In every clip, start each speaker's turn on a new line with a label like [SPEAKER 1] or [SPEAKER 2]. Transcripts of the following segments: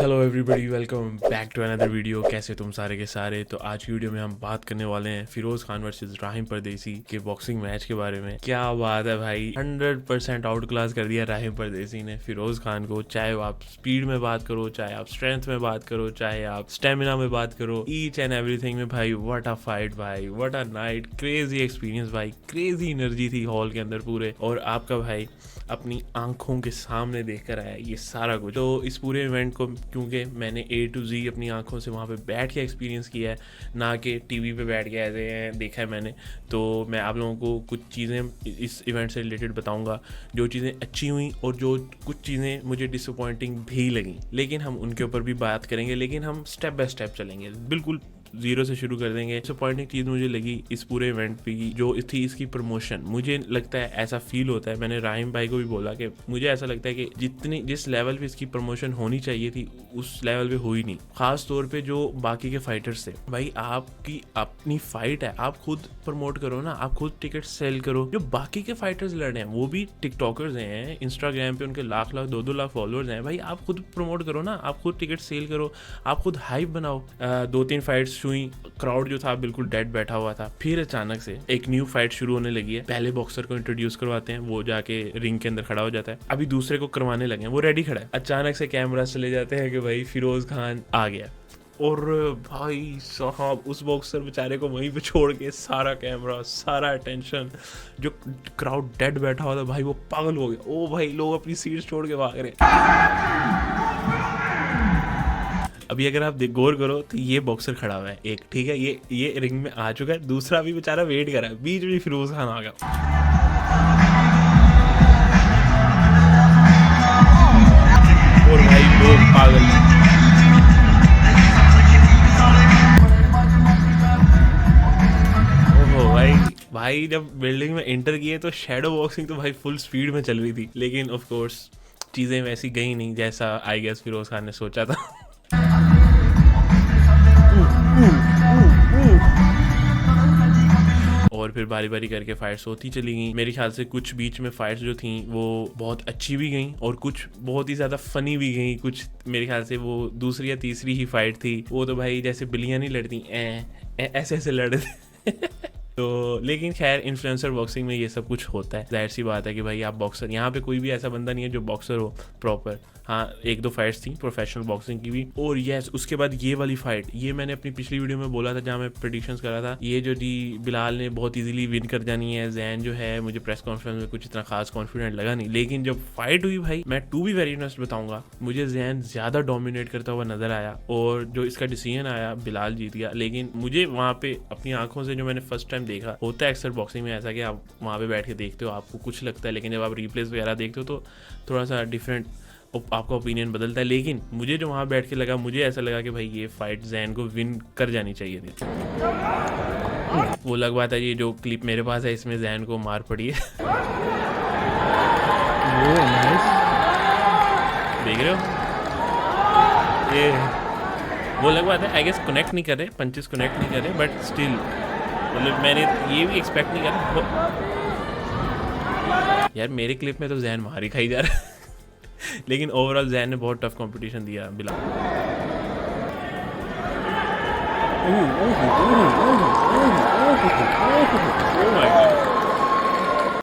[SPEAKER 1] Hello everybody, welcome back to another video. कैसे तुम सारे के सारे। तो आज की वीडियो में हम बात करने वाले हैं फिरोज खान वर्सेस राहिम परदेसी के बॉक्सिंग मैच के बारे में। क्या बात है भाई, 100% आउट क्लास कर दिया राहिम परदेसी ने फिरोज खान को। चाहे आप स्पीड में बात करो, चाहे आप स्ट्रेंथ में बात करो, चाहे आप स्टेमिना में बात करो, ईच एंड एवरीथिंग में भाई व्हाट अ फाइट भाई, what a night, crazy experience भाई, क्रेजी एनर्जी थी हॉल के अंदर पूरे। और आपका भाई अपनी आंखों के सामने देखकर आया ये सारा कुछ। तो इस पूरे इवेंट को क्योंकि मैंने A to Z अपनी आंखों से वहाँ पे बैठ के एक्सपीरियंस किया है, ना कि टीवी पे बैठ के ऐसे देखा है मैंने, तो मैं आप लोगों को कुछ चीज़ें इस इवेंट से रिलेटेड बताऊंगा, जो चीज़ें अच्छी हुई और जो कुछ चीज़ें मुझे डिसअपॉइंटिंग भी लगी। लेकिन हम उनके ऊपर भी बात करेंगे, लेकिन हम स्टेप बाय स्टेप चलेंगे, बिल्कुल जीरो से शुरू कर देंगे। डिसअपॉइंटिंग चीज़ मुझे लगी इस पूरे इवेंट पे जो थी इसकी प्रमोशन। मुझे लगता है, ऐसा फील होता है, मैंने राहिम भाई को भी बोला कि मुझे ऐसा लगता है कि जिस लेवल पे इसकी प्रमोशन होनी चाहिए थी उस लेवल पे हुई नहीं। खास तौर पे जो बाकी के फाइटर्स थे, भाई आपकी अपनी फाइट है, आप खुद प्रमोट करो ना, आप खुद टिकट सेल करो। जो बाकी के फाइटर्स लड़ रहे हैं वो भी टिकटॉकर्स हैं, इंस्टाग्राम पे उनके लाख 2-2 लाख फॉलोअर्स हैं, भाई आप खुद प्रमोट करो ना, आप खुद टिकट सेल करो, आप खुद हाइप बनाओ। 2-3 फाइट्स हुई, क्राउड जो था बिल्कुल डेड बैठा हुआ था। फिर अचानक से एक न्यू फाइट शुरू होने लगी है। पहले बॉक्सर को इंट्रोड्यूस करवाते हैं, वो जाके रिंग के अंदर खड़ा हो जाता है। अभी दूसरे को करवाने लगे हैं, वो रेडी खड़ा है। अचानक से कैमरा चले जाते हैं कि भाई फिरोज खान आ गया, और भाई साहब उस बॉक्सर बेचारे को वहीं पे छोड़ के सारा कैमरा, सारा अटेंशन, जो क्राउड डेड बैठा हुआ था भाई वो पागल हो गया। ओ भाई, लोग अपनी सीट छोड़ के भाग रहे हैं। अभी अगर आप गौर करो तो ये बॉक्सर खड़ा हुआ है एक, ठीक है, ये रिंग में आ चुका है, दूसरा भी बेचारा वेट कर रहा है, बीच में फिरोज खान आ गया। और भाई लोग पागल। ओहो भाई जब बिल्डिंग में एंटर किए तो शैडो बॉक्सिंग तो भाई फुल स्पीड में चल रही थी, लेकिन ऑफ कोर्स चीजें वैसी गई नहीं जैसा आई गेस फिरोज खान ने सोचा था। और फिर बारी बारी करके फाइट्स होती चली गई। मेरे ख्याल से कुछ बीच में फाइट्स जो थी वो बहुत अच्छी भी गई और कुछ बहुत ही ज़्यादा फनी भी गई। कुछ मेरे ख्याल से वो दूसरी या तीसरी ही फाइट थी, वो तो भाई जैसे बिल्लियाँ नहीं लड़ती ऐसे ऐसे लड़ रहे तो लेकिन खैर इन्फ्लुएंसर बॉक्सिंग में ये सब कुछ होता है, जाहिर सी बात है कि भाई आप बॉक्सर, यहाँ पे कोई भी ऐसा बंदा नहीं है जो बॉक्सर हो प्रॉपर। हाँ, 1-2 फाइट्स थी प्रोफेशनल बॉक्सिंग की भी। और यस, उसके बाद ये वाली फाइट, ये मैंने अपनी पिछली वीडियो में बोला था जहाँ मैं प्रेडिक्शंस करा था, ये जो दी बिलाल ने बहुत इजीली विन कर जानी है। जैन जो है, मुझे प्रेस कॉन्फ्रेंस में कुछ इतना खास कॉन्फिडेंट लगा नहीं, लेकिन जब फाइट हुई भाई, मैं टू बी वेरी ऑनेस्ट बताऊंगा, मुझे जैन ज्यादा डोमिनेट करता हुआ नजर आया। और जो इसका डिसीजन आया, बिलाल जीत गया। लेकिन मुझे वहाँ पे अपनी आंखों से जो मैंने फर्स्ट टाइम देखा, होता है अक्सर बॉक्सिंग में ऐसा कि आप वहाँ पे बैठ के देखते हो, आपको कुछ लगता है, लेकिन जब आप रिप्लेस वगैरह देखते हो तो थोड़ा सा डिफरेंट आपका ओपिनियन बदलता है। लेकिन मुझे जो वहाँ बैठ के लगा, मुझे ऐसा लगा कि भाई ये फाइट जैन को विन कर जानी चाहिए थी। वो अलग बात है, ये जो क्लिप मेरे पास है इसमें जैन को मार पड़ी है। देख रहे हो, ये वो अलग बात है, आई गेस कनेक्ट नहीं कर रहे, पंचेस कनेक्ट नहीं कर रहे, बट स्टिल मतलब मैंने ये भी एक्सपेक्ट नहीं करा यार। मेरे क्लिप में तो जैन मार ही खाई जा रहा है। लेकिन ओवरऑल जैन ने बहुत टफ कंपटीशन दिया बिलाल।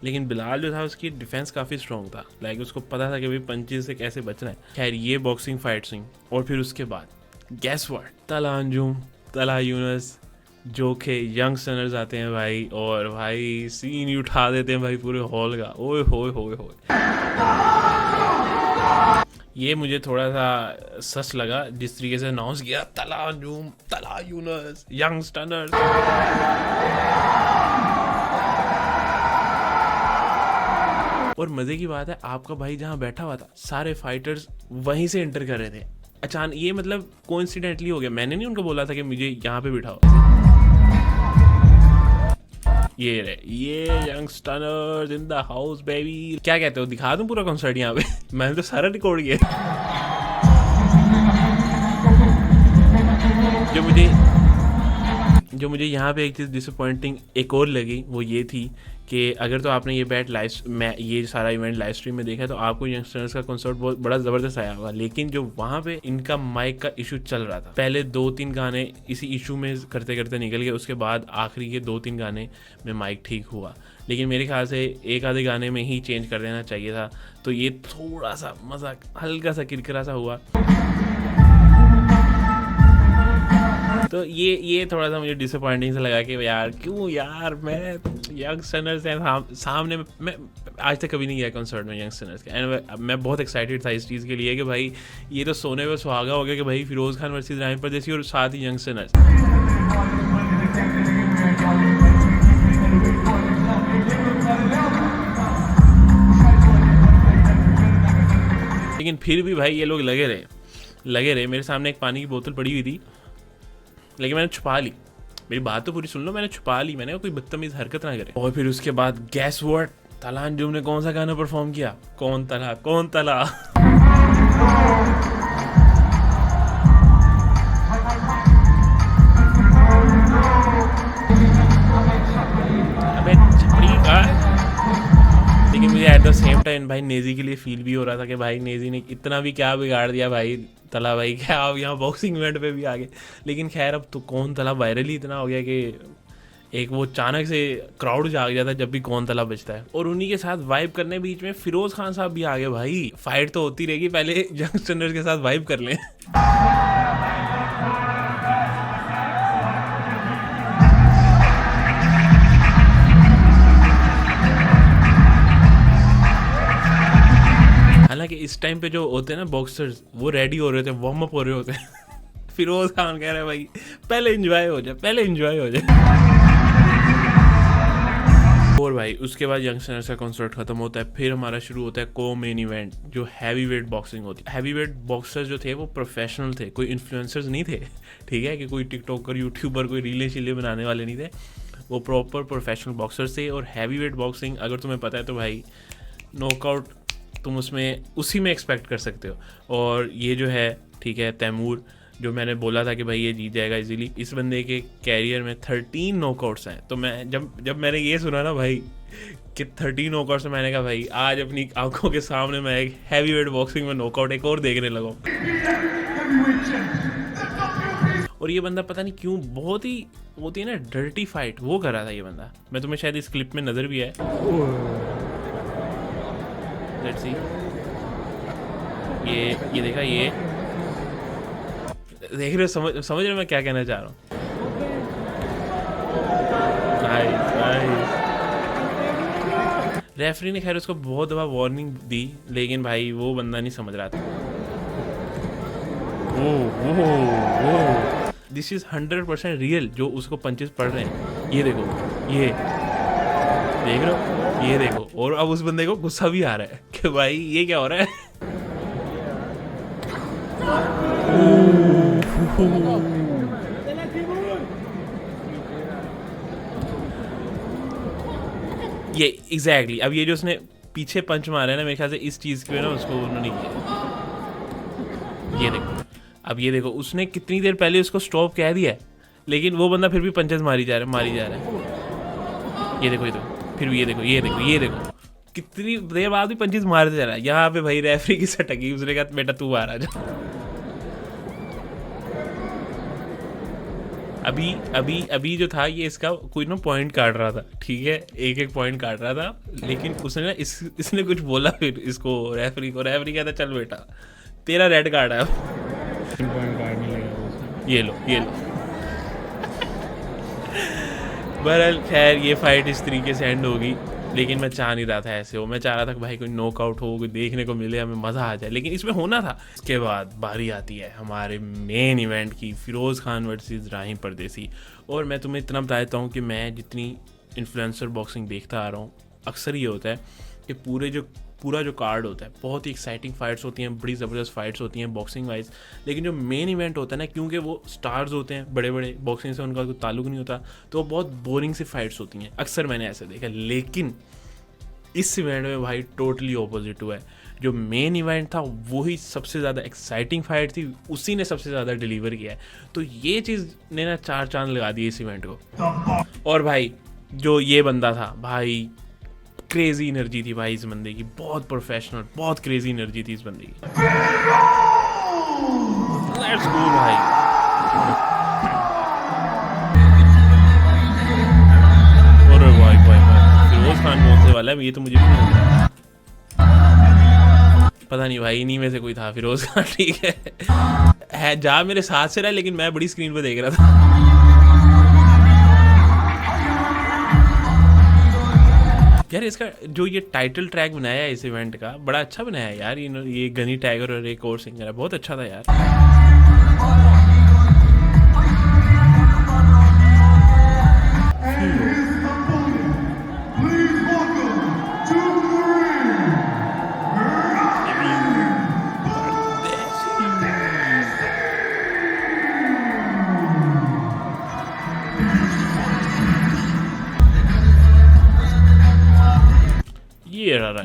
[SPEAKER 1] लेकिन बिलाल जो था उसकी डिफेंस काफ़ी स्ट्रॉन्ग था, लाइक उसको पता था कि भाई पंचेस से कैसे बचना है। खैर ये बॉक्सिंग फाइट्स हुई, और फिर उसके बाद गैस व्हाट, तला अंजुम, तला यूनुस, जो के यंगस्टर्स आते हैं भाई, और भाई सीन ही उठा देते हैं भाई पूरे हॉल का। ओए होए होए होए, ये मुझे थोड़ा सा सच लगा जिस तरीके से अनाउंस किया, तला अंजुम, तला यूनुस, यंगस्टर्स। और मजे की बात है, आपका भाई जहां बैठा हुआ था, सारे फाइटर्स वहीं से एंटर कर रहे थे अचानक। ये मतलब कोइंसिडेंटली हो गया, मैंने नहीं उनको बोला था कि मुझे यहाँ पे बिठाओ। ये youngsters in the house baby, क्या कहते हो, दिखा दूं पूरा कॉन्सर्ट यहाँ पे? मैंने तो सारा रिकॉर्ड किया। जो मुझे यहाँ पे एक चीज़ डिसअपॉइंटिंग एक और लगी वो ये थी कि अगर तो आपने ये बैट ये सारा इवेंट लाइव स्ट्रीम में देखा तो आपको यंगस्टर्स का कॉन्सर्ट बहुत बड़ा ज़बरदस्त आया होगा, लेकिन जो वहाँ पे इनका माइक का इशू चल रहा था, पहले 2-3 गाने इसी इशू में करते करते निकल गए, उसके बाद आखिरी के 2-3 गाने में माइक ठीक हुआ, लेकिन मेरे ख्याल से एक आधे गाने में ही चेंज कर देना चाहिए था। तो ये थोड़ा सा मज़ा हल्का सा किरकिरा सा हुआ। तो ये थोड़ा सा मुझे डिसअपॉइंटिंग से लगा कि यार क्यों यार, मैं यंगस्टर्स हैं सामने, मैं आज तक कभी नहीं गया कंसर्ट में यंगस्टर्स के, एंड मैं बहुत एक्साइटेड था इस चीज़ के लिए कि भाई ये तो सोने पे सुहागा हो गया कि भाई फिरोज़ खान वर्सेस राहिम परदेसी और साथ ही यंगस्टर्स। लेकिन फिर भी भाई ये लोग लगे रहे। मेरे सामने एक पानी की बोतल पड़ी हुई थी, लेकिन मैंने छुपा ली। मेरी बात तो पूरी सुन लो, मैंने छुपा ली, मैंने कोई बदतमीज हरकत ना करे। और फिर उसके बाद गैस व्हाट, तला अंजुम ने कौन सा गाना परफॉर्म किया? कौन तला अबे छपरी का। लेकिन मुझे एट द सेम टाइम भाई नेजी के लिए फील भी हो रहा था कि भाई नेजी ने इतना भी क्या बिगाड़ दिया भाई, तला भाई क्या आप यहाँ बॉक्सिंग इवेंट पे भी आ गए। लेकिन खैर अब तो कौन तला वायरल ही इतना हो गया कि एक वो अचानक से क्राउड जाग जाता है जब भी कौन तला बजता है। और उन्हीं के साथ वाइब करने बीच में फिरोज खान साहब भी आ गए। भाई फाइट तो होती रहेगी, पहले यंगस्टर्स के साथ वाइब कर लें। हालांकि इस टाइम पे जो होते हैं ना बॉक्सर्स, वो रेडी हो रहे थे, वार्म अप हो रहे होते हैं। फिरोज खान कह रहे हैं भाई पहले एंजॉय हो जाए। और भाई उसके बाद यंगस्टर्स का कॉन्सर्ट खत्म होता है, फिर हमारा शुरू होता है को मेन इवेंट जो हैवी वेट बॉक्सिंग होती है। हैवी वेट बॉक्सर्स जो थे वो प्रोफेशनल थे, कोई इन्फ्लुएंसर्स नहीं थे, ठीक है, कि कोई टिकटॉकर यूट्यूबर कोई रीलें शीलें बनाने वाले नहीं थे, वो प्रॉपर प्रोफेशनल बॉक्सर्स थे। और हैवी वेट बॉक्सिंग अगर तुम्हें पता है तो भाई नॉकआउट तुम उसमें उसी में एक्सपेक्ट कर सकते हो। और ये जो है ठीक है तैमूर, जो मैंने बोला था कि भाई ये जीत जाएगा इजीली, इस बंदे के कैरियर में 13 नॉकआउट्स हैं। तो मैं जब मैंने ये सुना ना भाई कि 13 नॉकआउट्स, मैंने कहा भाई आज अपनी आंखों के सामने मैं एक हैवी वेट बॉक्सिंग में नॉकआउट एक और देखने लगा। और ये बंदा पता नहीं क्यों बहुत ही होती है ना डर्टी फाइट वो कर रहा था ये बंदा। मैं तुम्हें शायद इस क्लिप में नजर भी है, लेट्स सी। ये देखा, ये देख रहे हो, समझ रहे हो मैं क्या कहना चाह रहा हूँ। रेफरी ने खैर उसको बहुत दफा वार्निंग दी, लेकिन भाई वो बंदा नहीं समझ रहा था। दिस इज 100% रियल जो उसको पंचेस पड़ रहे हैं। ये देखो, ये देख रहे हो, ये देखो। और अब उस बंदे को गुस्सा भी आ रहा है कि भाई ये क्या हो रहा है। ये एग्जैक्टली अब ये जो उसने पीछे पंच मारा है ना, मेरे ख्याल से इस चीज की वजह ना उसको उन्होंने किया। ये देखो, अब ये देखो, उसने कितनी देर पहले उसको स्टॉप कह दिया है, लेकिन वो बंदा फिर भी पंचेस मारी जा रहा है। ये देखो, फिर भी ये देखो कितनी देर बाद भी पंचेस मारते जा रहा है। यहाँ पे भाई रेफरी की सटकी, उसने कहा बेटा तू आ रहा जा। अभी जो था ये इसका कोई ना पॉइंट काट रहा था, ठीक है, एक पॉइंट काट रहा था, लेकिन उसने ना इसने कुछ बोला फिर इसको रेफरी कहता चल बेटा तेरा रेड कार्ड है। ये लो बहरहाल खैर ये फाइट इस तरीके से एंड होगी, लेकिन मैं चाह नहीं रहा था ऐसे हो। मैं चाह रहा था कि भाई कोई नॉकआउट हो, कोई देखने को मिले, हमें मज़ा आ जाए, लेकिन इसमें होना था। इसके बाद बारी आती है हमारे मेन इवेंट की, फिरोज़ खान वर्सेस राहिम परदेसी। और मैं तुम्हें इतना बता देता हूँ कि मैं जितनी इन्फ्लुएंसर बॉक्सिंग देखता आ रहा हूँ, अक्सर ये होता है कि पूरा जो कार्ड होता है बहुत ही एक्साइटिंग फाइट्स होती हैं, बड़ी ज़बरदस्त फाइट्स होती हैं बॉक्सिंग वाइज, लेकिन जो मेन इवेंट होता है ना, क्योंकि वो स्टार्स होते हैं बड़े बड़े, बॉक्सिंग से उनका कोई ताल्लुक नहीं होता, तो बहुत बोरिंग सी फाइट्स होती हैं, अक्सर मैंने ऐसे देखा। लेकिन इस इवेंट में भाई टोटली ऑपोजिट हुआ है। जो मेन इवेंट था वही सबसे ज़्यादा एक्साइटिंग फाइट थी, उसी ने सबसे ज़्यादा डिलीवर किया है। तो ये चीज़ ने ना 4 चांद लगा दिए इस इवेंट को। और भाई जो ये बंदा था भाई, क्रेजी एनर्जी थी भाई इस बंदे की, बहुत प्रोफेशनल, बहुत क्रेजी एनर्जी थी इस बंदे की। लेट्स गो भाई। अरे भाई भाई भाई, फिरोज खान कौन से वाला है ये तो मुझे भी नहीं लग रहा। पता नहीं भाई, इन्हीं में से कोई था फिरोज खान। ठीक है जा मेरे साथ से रहा, लेकिन मैं बड़ी स्क्रीन पर देख रहा था। यार इसका जो ये टाइटल ट्रैक बनाया है इस इवेंट का, बड़ा अच्छा बनाया है यार। ये गनी टाइगर और एक और सिंगर है, बहुत अच्छा था यार। ये रहा है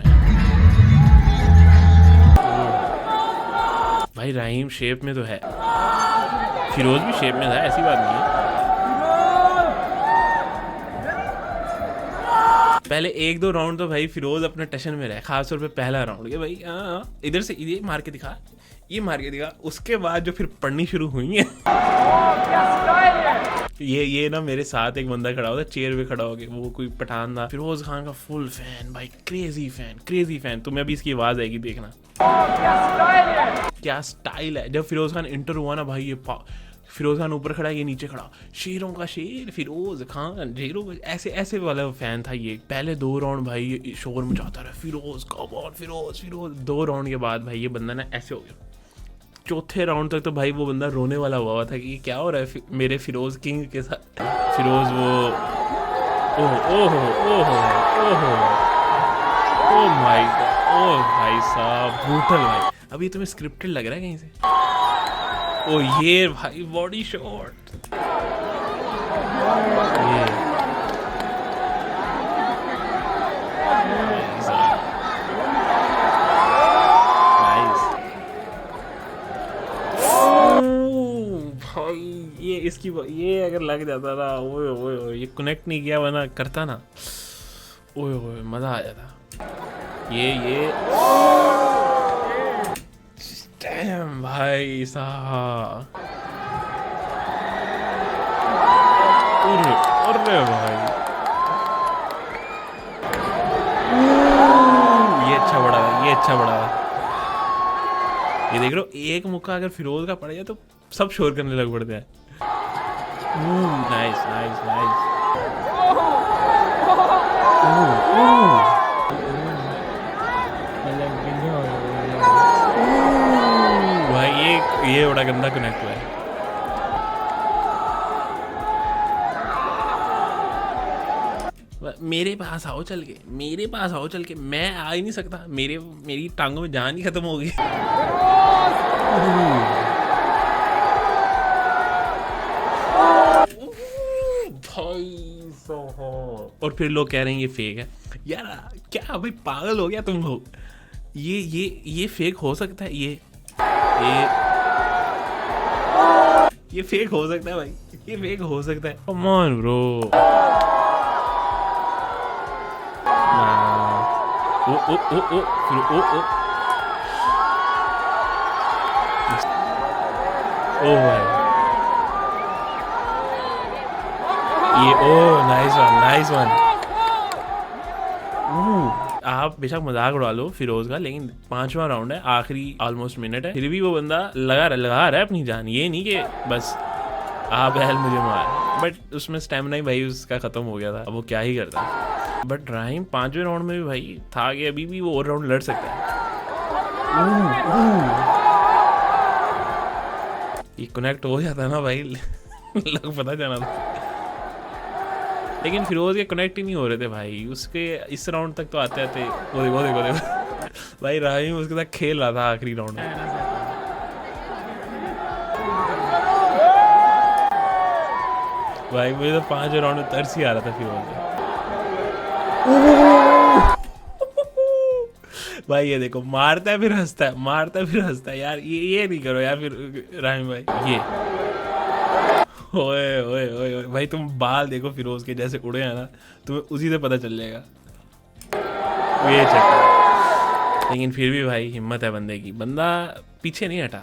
[SPEAKER 1] भाई, रहीम शेप में तो है, फिरोज भी शेप में था, ऐसी बात नहीं है। पहले 1-2 राउंड तो भाई फिरोज अपने टशन में रहे, खासतौर पे पहला राउंड के भाई इधर से ये मार के दिखा, ये मार के दिखा। उसके बाद जो फिर पढ़नी शुरू हुई है ये ना मेरे साथ एक बंदा खड़ा होता, चेयर पे खड़ा हो गया, वो कोई पठान था, फिरोज खान का फुल फैन भाई, क्रेजी फैन। तुम्हें अभी इसकी आवाज आएगी, देखना क्या स्टाइल है। जब फिरोज खान इंटर हुआ ना भाई, ये फिरोज खान ऊपर खड़ा, ये नीचे खड़ा, शेरों का शेर फिरोज खान, ऐसे ऐसे वाला फैन था ये। पहले 2 राउंड भाई शोर मचाता रहा, Firoz come on Firoz Firoz. 2 round के बाद भाई ये बंदा ना ऐसे हो गया। चौथे राउंड तक तो भाई वो बंदा रोने वाला हुआ था कि ये क्या हो रहा है मेरे फिरोज किंग के साथ। फिरोज वो ओह माय गॉड, ओह भाई साहब ब्रूटल भाई। अब ये तुम्हें स्क्रिप्टेड लग रहा है कहीं से? ओ ये भाई बॉडी शॉट, ये ये इसकी ये अगर लग जाता था, ओए ओए ओए, ये कनेक्ट नहीं किया वरना करता ना, ओए ओए मजा आ जाता। ये डैम भाई साहब, अरे भाई ये अच्छा बड़ा है, ये अच्छा बड़ा है। ये देख लो, एक मुक्का अगर फिरोज का पड़ जाए तो सब शोर करने लग पड़ते हैं। Nice nice nice. भाई ये बड़ा गंदा कनेक्ट हुआ है। मेरे पास आओ चल के, मेरे पास आओ चल के, मैं आ ही नहीं सकता, मेरी टांगों में जान ही खत्म हो गई। भाई साहब, और फिर लोग कह रहे हैं ये फेक है। यार क्या भाई पागल हो गया तुम लोग? ये फेक हो सकता है? ये फेक हो सकता है भाई, ये फेक हो सकता है। Come on bro. ओ भाई ये नाइस वन। आप बेशक मजाक उड़ा लो फिरोज का, लेकिन 5वां राउंड है, आखिरी ऑलमोस्ट मिनट है, फिर भी वो बंदा लगा रहा है अपनी जान। ये नहीं कि बस आप हेल मुझे मार, बट उसमें स्टेमिना ही भाई उसका खत्म हो गया था, अब वो क्या ही करता। बट रहीम 5वें राउंड में भी भाई था कि अभी भी वो और राउंड लड़ सकता है। ये कनेक्ट हो जाता ना भाई, लग पता जाना था, लेकिन फिरोज के कनेक्ट ही नहीं हो रहे थे भाई। उसके इस राउंड तक तो आते आते वो देखो भाई रहीम उसके साथ खेल रहा था आखिरी राउंड में। भाई मुझे तो 5वें राउंड में तरस ही आ रहा था फिरोज। भाई ये देखो, मारता है फिर हंसता है, मारता है फिर हंसता है। यार ये नहीं करो यार फिर राहिम भाई। ये ओए ओए ओए ओए भाई, तुम बाल देखो फिरोज के जैसे उड़े हैं ना, तुम्हें उसी से पता चल जाएगा। ये चक्कर, लेकिन फिर भी भाई हिम्मत है बंदे की, बंदा पीछे नहीं हटा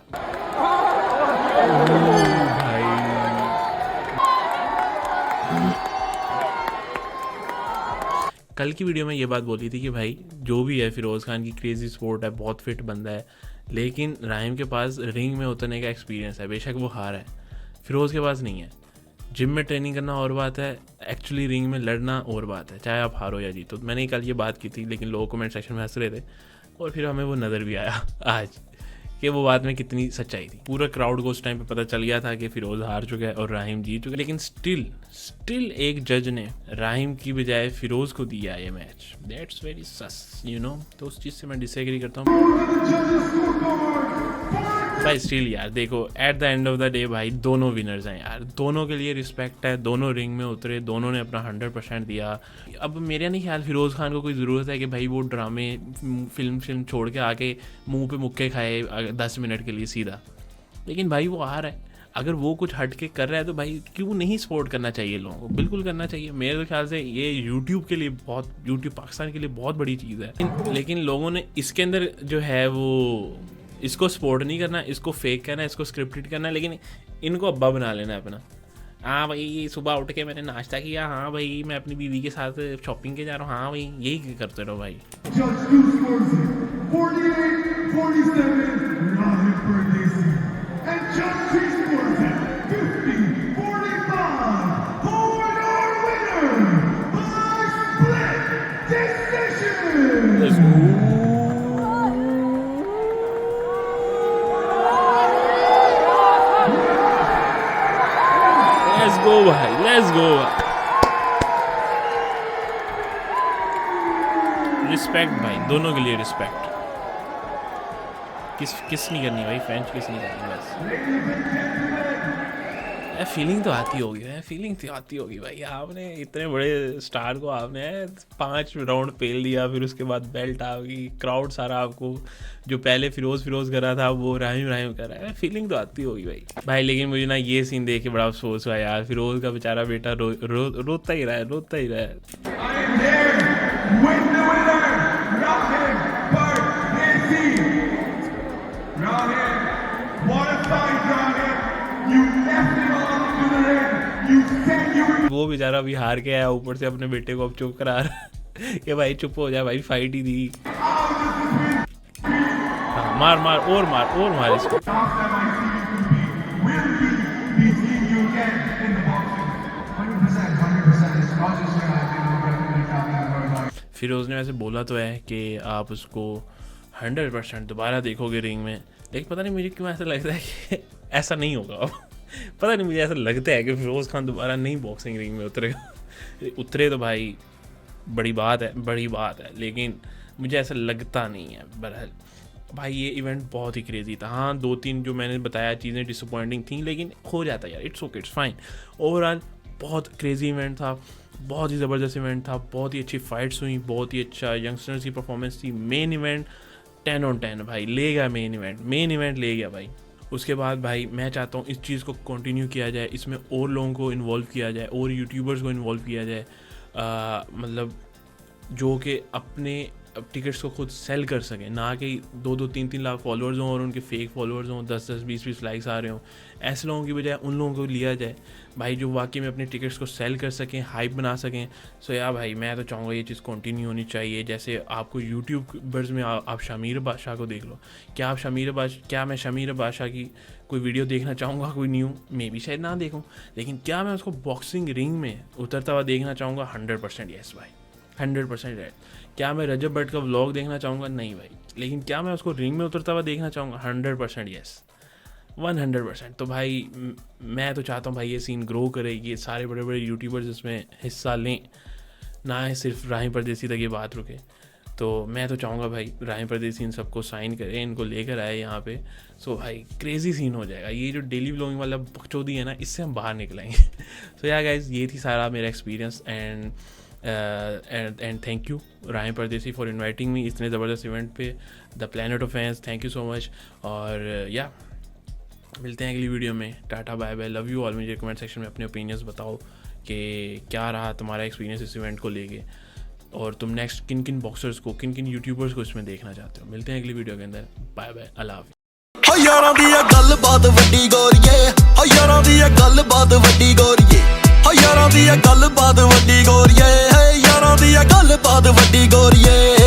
[SPEAKER 1] भाई। कल की वीडियो में ये बात बोली थी कि भाई जो भी है फिरोज़ खान की क्रेजी स्पोर्ट है, बहुत फिट बंदा है, लेकिन राहिम के पास रिंग में उतरने का एक्सपीरियंस है। बेशक वो हार है, फिरोज़ के पास नहीं है। जिम में ट्रेनिंग करना और बात है, एक्चुअली रिंग में लड़ना और बात है, चाहे आप हारो या जीतो। तो मैंने कल ये बात की थी, लेकिन लोग कमेंट सेक्शन में हंस रहे थे, और फिर हमें वो नज़र भी आया आज कि वो बात में कितनी सच्चाई थी। पूरा क्राउड को उस टाइम पे पता चल गया था कि फिरोज़ हार चुका है और राहिम जीत चुका है, लेकिन स्टिल एक जज ने राहिम की बजाय फिरोज़ को दिया ये match. That's very sauce, you know. तो उस चीज़ से मैं डिसएग्री करता हूँ भाई। स्टिल यार देखो, at the end of the day भाई दोनों विनर्स हैं यार, दोनों के लिए रिस्पेक्ट है, दोनों रिंग में उतरे, दोनों ने अपना 100% दिया। अब मेरा नहीं ख्याल फिरोज़ खान को कोई ज़रूरत है कि भाई वो ड्रामे फिल्म छोड़ के आके मुंह पे मुक्के खाए 10 मिनट के लिए सीधा। लेकिन भाई वो आ रहा है, अगर वो कुछ हट के कर रहा है तो भाई क्यों नहीं सपोर्ट करना चाहिए लोगों को, बिल्कुल करना चाहिए। मेरे ख्याल से ये यूट्यूब के लिए बहुत, यूट्यूब पाकिस्तान के लिए बहुत बड़ी चीज़ है। लेकिन लोगों ने इसके अंदर जो है वो, इसको सपोर्ट नहीं करना, इसको फेक करना, इसको स्क्रिप्टेड करना, लेकिन इनको अब्बा बना लेना है अपना। हाँ भाई सुबह उठ के मैंने नाश्ता किया, हाँ भाई मैं अपनी बीवी के साथ शॉपिंग के जा रहा हूँ, हाँ भाई यही करते रहो भाई। Let's go भाई, let's go। रिस्पेक्ट भाई, दोनों के लिए रिस्पेक्ट। किस नहीं करनी भाई, फ्रेंच किस नहीं करनी बस। फीलिंग तो आती होगी, फीलिंग तो आती होगी भाई। आपने इतने बड़े स्टार को आपने 5 राउंड पेल दिया, फिर उसके बाद बेल्ट आ गई, क्राउड सारा आपको जो पहले फिरोज़ कर रहा था वो राहिम कर रहा है, फीलिंग तो आती होगी भाई। लेकिन मुझे ना ये सीन देख के बड़ा अफसोस हुआ यार, फिरोज़ का बेचारा बेटा रोता ही रहा है। वो बेचारा भी हार के आया, ऊपर से अपने बेटे को अब चुप करा रहा है कि भाई चुप हो जा भाई, फाइट ही दी। हाँ, मार इसको। फिरोज़ ने वैसे बोला तो है कि आप उसको 100% दोबारा देखोगे रिंग में, लेकिन पता नहीं मुझे क्यों ऐसा लगता है कि ऐसा नहीं होगा। पता नहीं, मुझे ऐसा लगता है कि फिरोज़ खान दोबारा नहीं बॉक्सिंग रिंग में उतरे तो भाई बड़ी बात है, लेकिन मुझे ऐसा लगता नहीं है। बहरहाल भाई ये इवेंट बहुत ही क्रेजी था। हाँ 2-3 जो मैंने बताया चीज़ें डिसअपॉइंटिंग थी, लेकिन हो जाता है यार, it's okay, it's fine. Overall बहुत क्रेजी इवेंट था, बहुत ही ज़बरदस्त इवेंट था, बहुत ही अच्छी फाइट्स हुई, बहुत ही अच्छा यंगस्टर्स की परफॉर्मेंस थी। मेन इवेंट 10 on 10 भाई, ले गया मेन इवेंट ले गया भाई। उसके बाद भाई मैं चाहता हूँ इस चीज़ को कंटिन्यू किया जाए, इसमें और लोगों को इन्वॉल्व किया जाए, और यूट्यूबर्स को इन्वॉल्व किया जाए, मतलब जो कि अपने टिकट्स को खुद सेल कर सकें, ना कि 2-3 लाख फॉलोअर्स हों और उनके फेक फॉलोअर्स हों, 10-10 20-20 लाइक्स आ रहे हों। ऐसे लोगों की बजाय उन लोगों को लिया जाए भाई जो वाकई में अपने टिकट्स को सेल कर सकें, हाइप बना सकें। सो यार भाई मैं तो चाहूँगा ये चीज़ कंटिन्यू होनी चाहिए। जैसे आपको यूट्यूबर्स में आप शमीर बादशाह को देख लो, क्या मैं शमीर बादशाह की कोई वीडियो देखना चाहूँगा, कोई न्यू, मे भी शायद ना देखूँ, लेकिन क्या मैं उसको बॉक्सिंग रिंग में उतरता हुआ देखना चाहूँगा? 100% येस भाई, 100% राइट। क्या मैं रजब भट्ट का व्लॉग देखना चाहूँगा? नहीं भाई। लेकिन क्या मैं उसको रिंग में उतरता हुआ देखना चाहूँगा? 100% येस, 100%। तो भाई मैं तो चाहता हूँ भाई ये सीन ग्रो करे, ये सारे बड़े बड़े यूट्यूबर्स इसमें हिस्सा लें, ना है सिर्फ राहिम परदेसी तक ये बात रुके। तो मैं तो चाहूँगा भाई राहिम परदेसी इन सबको साइन करे, इनको लेकर आए यहाँ पे। सो भाई क्रेजी सीन हो जाएगा। ये जो डेली व्लॉगिंग वाला बकचोदी है ना, इससे हम बाहर निकलेंगे। सो यार गाइस, ये थी सारा मेरा experience, and and thank you Rahim Pardesi for inviting me इतने ज़बरदस्त इवेंट पे, the planet of fans, thank you so much. और या मिलते हैं अगली वीडियो में, tata bye bye, love you all. मुझे कमेंट सेक्शन में अपने ओपिनियंस बताओ कि क्या रहा तुम्हारा एक्सपीरियंस इस इवेंट को लेके, और तुम नेक्स्ट किन किन बॉक्सर्स को, किन किन यूट्यूबर्स को इसमें देखना चाहते हो। मिलते हैं अगली वीडियो के अंदर, बाय बाय, अल्लाह हाफिज़।
[SPEAKER 2] हो यारां दी ए गल बात वड्डी गोरिए, हो यारां दी ए गल बात वड्डी गोरिए, हो यारां दी ए गल बात वड्डी गोरिए, यारां दी ए गल बात वड्डी गोरिए।